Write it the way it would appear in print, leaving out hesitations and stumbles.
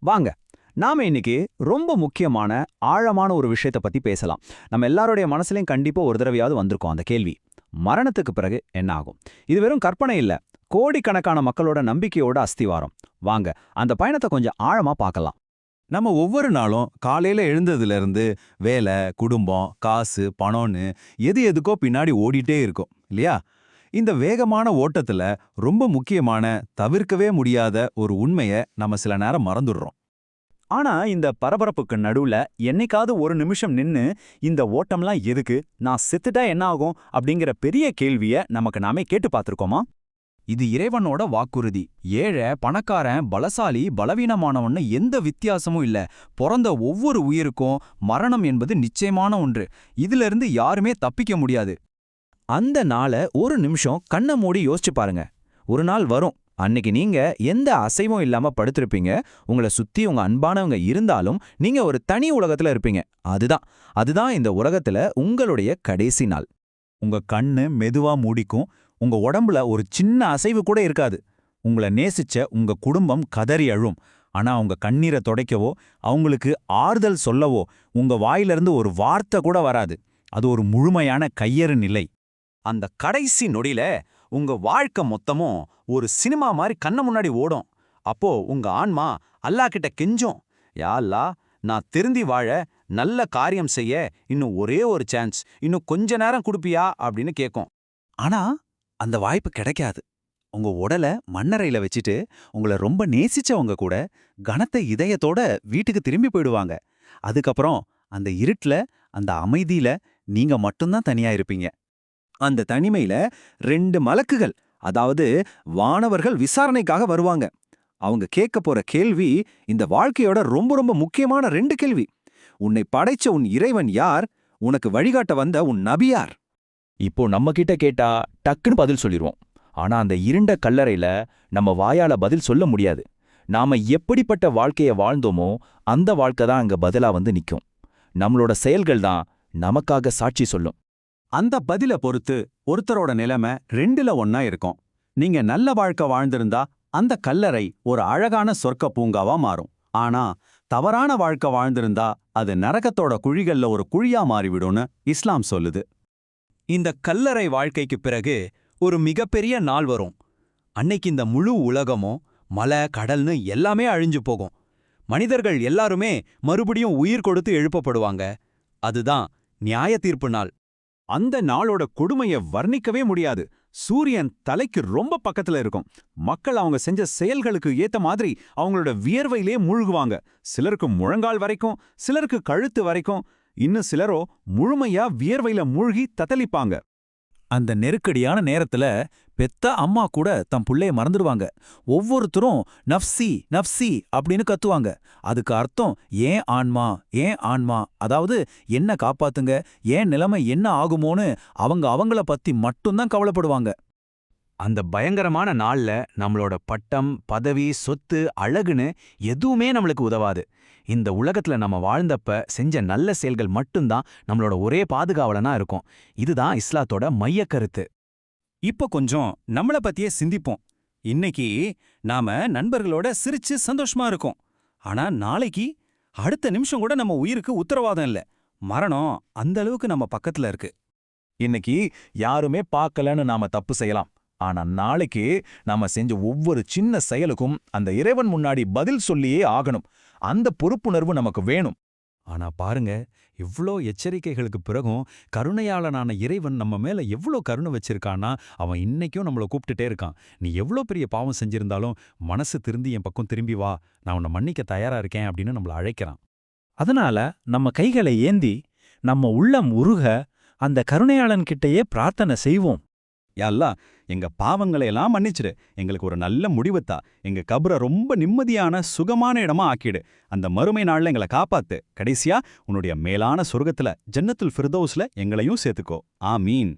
வாங்க நாம இன்னைக்கு ரொம்ப முக்கியமான ஆழமான ஒரு விஷயத்தை பத்தி பேசலாம். நம்ம எல்லாருடைய மனசுலயும் கண்டிப்பா ஒரு தடவையாவது வந்திருக்கும் அந்த கேள்வி. மரணத்துக்கு பிறகு என்ன ஆகும்? இது வெறும் கற்பனை இல்ல, கோடிக்கணக்கான மக்களோட நம்பிக்கையோட அஸ்திவாரம். வாங்க அந்த பயணத்தை கொஞ்சம் ஆழமா பார்க்கலாம். நம்ம ஒவ்வொரு நாளும் காலையில எழுந்ததுல இருந்து வேலை, குடும்பம், காசு, பணம்னு எது எதுக்கோ பின்னாடி ஓடிட்டே இருக்கோம் இல்லையா? இந்த வேகமான ஓட்டத்துல ரொம்ப முக்கியமான, தவிர்க்கவே முடியாத ஒரு உண்மைய நம்ம சில நேரம் மறந்துடுறோம். ஆனா இந்த பரபரப்புக்கு நடுவுல என்னைக்காவது ஒரு நிமிஷம் நின்னு இந்த ஓட்டம்லாம் எதுக்கு, நான் செத்துட்டா என்ன ஆகும் அப்படிங்கிற பெரிய கேள்விய நமக்கு நாமே கேட்டு பார்த்திருக்கோமா? இது இறைவனோட வாக்குறுதி. ஏழை, பணக்காரன், பலசாலி, பலவீனமானவன்னு எந்த வித்தியாசமும் இல்ல. பிறந்த ஒவ்வொரு உயிருக்கும் மரணம் என்பது நிச்சயமான ஒன்று. இதிலிருந்து யாருமே தப்பிக்க முடியாது. அந்த நாளை ஒரு நிமிஷம் கண்ணை மூடி யோசிச்சு பாருங்க. ஒரு நாள் வரும், அன்னைக்கு நீங்க எந்த அசைவும் இல்லாம படுத்திருப்பீங்க. உங்களை சுத்தி உங்க அன்பானவங்க இருந்தாலும் நீங்க ஒரு தனி உலகத்துல இருப்பீங்க. அதுதான் இந்த உலகத்துல உங்களுடைய கடைசி நாள். உங்க கண்ணு மெதுவா மூடிக்கும். உங்க உடம்புல ஒரு சின்ன அசைவு கூட இருக்காது. உங்களை நேசிச்ச உங்க குடும்பம் கதறி அழும். ஆனா உங்க கண்ணீரை துடைக்கவோ, அவங்களுக்கு ஆறுதல் சொல்லவோ உங்க வாயிலிருந்து ஒரு வார்த்தை கூட வராது. அது ஒரு முழுமையான கையறு நிலை. அந்த கடைசி நொடியில உங்க வாழ்க்கை மொத்தமும் ஒரு சினிமா மாதிரி கண்ண முன்னாடி ஓடும். அப்போ உங்க ஆன்மா அல்லாஹ் கிட்ட கெஞ்சும், யா அல்லாஹ், நான் திருந்தி வாழ, நல்ல காரியம் செய்ய இன்னும் ஒரே ஒரு சான்ஸ், இன்னும் கொஞ்ச நேரம் கொடுப்பியா அப்படின்னு கேட்கும். ஆனா அந்த வாய்ப்பு கிடைக்காது. உங்க உடலை மண்ணறையில வச்சுட்டு உங்களை ரொம்ப நேசிச்சவங்க கூட கனத்த இதயத்தோட வீட்டுக்கு திரும்பி போயிடுவாங்க. அதுக்கப்புறம் அந்த இருட்டுல, அந்த அமைதியில நீங்க மட்டும்தான் தனியா இருப்பீங்க. அந்த தனிமையில 2 மலக்குகள், அதாவது வானவர்கள் விசாரணைக்காக வருவாங்க. அவங்க கேட்க போற கேள்வி இந்த வாழ்க்கையோட ரொம்ப ரொம்ப முக்கியமான 2 கேள்வி. உன்னை படைச்ச உன் இறைவன் யார்? உனக்கு வழிகாட்ட வந்த உன் நபி யார்? இப்போ நம்ம கிட்ட கேட்டா டக்குன்னு பதில் சொல்லிருவோம். ஆனா அந்த இருண்ட கல்லறையில நம்ம வாயால பதில் சொல்ல முடியாது. நாம எப்படிப்பட்ட வாழ்க்கைய வாழ்ந்தோமோ அந்த வாழ்க்கை தான் அங்க பதிலா வந்து நிக்கும். நம்மளோட செயல்கள் தான் நமக்காக சாட்சி சொல்லும். அந்த பதில பொறுத்து ஒருத்தரோட நிலைமை 2ல ஒண்ணா இருக்கும். நீங்க நல்ல வாழ்க்கை வாழ்ந்திருந்தா அந்த கல்லறை ஒரு அழகான சொர்க்க பூங்காவா மாறும். ஆனா தவறான வாழ்க்கை வாழ்ந்திருந்தா அது நரகத்தோட குழிகள்ல ஒரு குழியா மாறிவிடும்னு இஸ்லாம் சொல்லுது. இந்த கல்லறை வாழ்க்கைக்கு பிறகு ஒரு மிகப்பெரிய நாள் வரும். அன்னைக்கு இந்த முழு உலகமும், மலை, கடல்னு எல்லாமே அழிஞ்சு போகும். மனிதர்கள் எல்லாருமே மறுபடியும் உயிர் கொடுத்து எழுப்பப்படுவாங்க. அதுதான் நியாய தீர்ப்பு நாள். அந்த நாளோட கொடுமைய வர்ணிக்கவே முடியாது. சூரியன் தலைக்கு ரொம்ப பக்கத்துல இருக்கும். மக்கள் அவங்க செஞ்ச செயல்களுக்கு ஏத்த மாதிரி அவங்களோட வியர்வையிலே மூழ்குவாங்க. சிலருக்கு முழங்கால் வரைக்கும், சிலருக்கு கழுத்து வரைக்கும், இன்னும் சிலரோ முழுமையா வியர்வையில மூழ்கி தத்தளிப்பாங்க. அந்த நெருக்கடியான நேரத்துல பெத்த அம்மா கூட தம் புள்ளைய மறந்துடுவாங்க. ஒவ்வொருத்தரும் நஃப்சி நஃப்சி அப்படின்னு கத்துவாங்க. அதுக்கு அர்த்தம் ஏன் ஆன்மா, ஏன் ஆன்மா, அதாவது என்ன காப்பாத்துங்க, ஏன் நிலைமை என்ன ஆகுமோன்னு அவங்கள பத்தி மட்டும்தான் கவலைப்படுவாங்க. அந்த பயங்கரமான நாள்ல நம்மளோட பட்டம், பதவி, சொத்து, அழகுன்னு எதுவுமே நம்மளுக்கு உதவாது. இந்த உலகத்துல நம்ம வாழ்ந்தப்ப செஞ்ச நல்ல செயல்கள் மட்டும்தான் நம்மளோட ஒரே பாதுகாவலனா இருக்கும். இதுதான் இஸ்லாத்தோட மைய கருத்து. இப்ப கொஞ்சம் நம்மள பத்தியே சிந்திப்போம். இன்னைக்கு நாம நண்பர்களோட சிரிச்சு சந்தோஷமா இருக்கோம். ஆனா நாளைக்கு, அடுத்த நிமிஷம் கூட நம்ம உயிருக்கு உத்தரவாதம் இல்ல. மரணம் அந்த அளவுக்கு நம்ம பக்கத்துல இருக்கு. இன்னைக்கு யாருமே பார்க்கலன்னு நாம தப்பு செய்யலாம். ஆனா நாளைக்கு நாம செஞ்ச ஒவ்வொரு சின்ன செயலுக்கும் அந்த இறைவன் முன்னாடி பதில் சொல்லியே ஆகணும். அந்த பொறுப்புணர்வு நமக்கு வேணும். ஆனா பாருங்க, இவ்ளோ எச்சரிக்கைகளுக்கு பிறகும் கருணையாளனான இறைவன் நம்ம மேல எவ்ளோ கருணை வச்சிருக்கான்னா, அவன் இன்னைக்கும் நம்மள கூப்பிட்டுட்டே இருக்கான். நீ எவ்ளோ பெரிய பாவம் செஞ்சிருந்தாலும் மனசு திருந்தி என் பக்கம் திரும்பி வா, நான் உன்னை மன்னிக்க தயாரா இருக்கேன் அப்படின்னு நம்மள அழைக்கிறான். அதனால நம்ம கைகளை ஏந்தி நம்ம உள்ளம் உருக அந்த கருணையாளன் கிட்டயே பிரார்த்தனை செய்வோம். யா அல்லாஹ், எங்க பாவங்களை எல்லாம் மன்னிச்சிடு. எங்களுக்கு ஒரு நல்ல முடிவுத்தா. எங்க கபரை ரொம்ப நிம்மதியான, சுகமான இடமா ஆக்கிடு. அந்த மறுமை நாள்ல எங்களை காப்பாத்து. கடைசியா உன்னுடைய மேலான சொர்க்கத்துல, ஜன்னத்துல் ஃபிர்தௌஸ்ல எங்களையும் சேர்த்துக்கோ. ஆமீன்.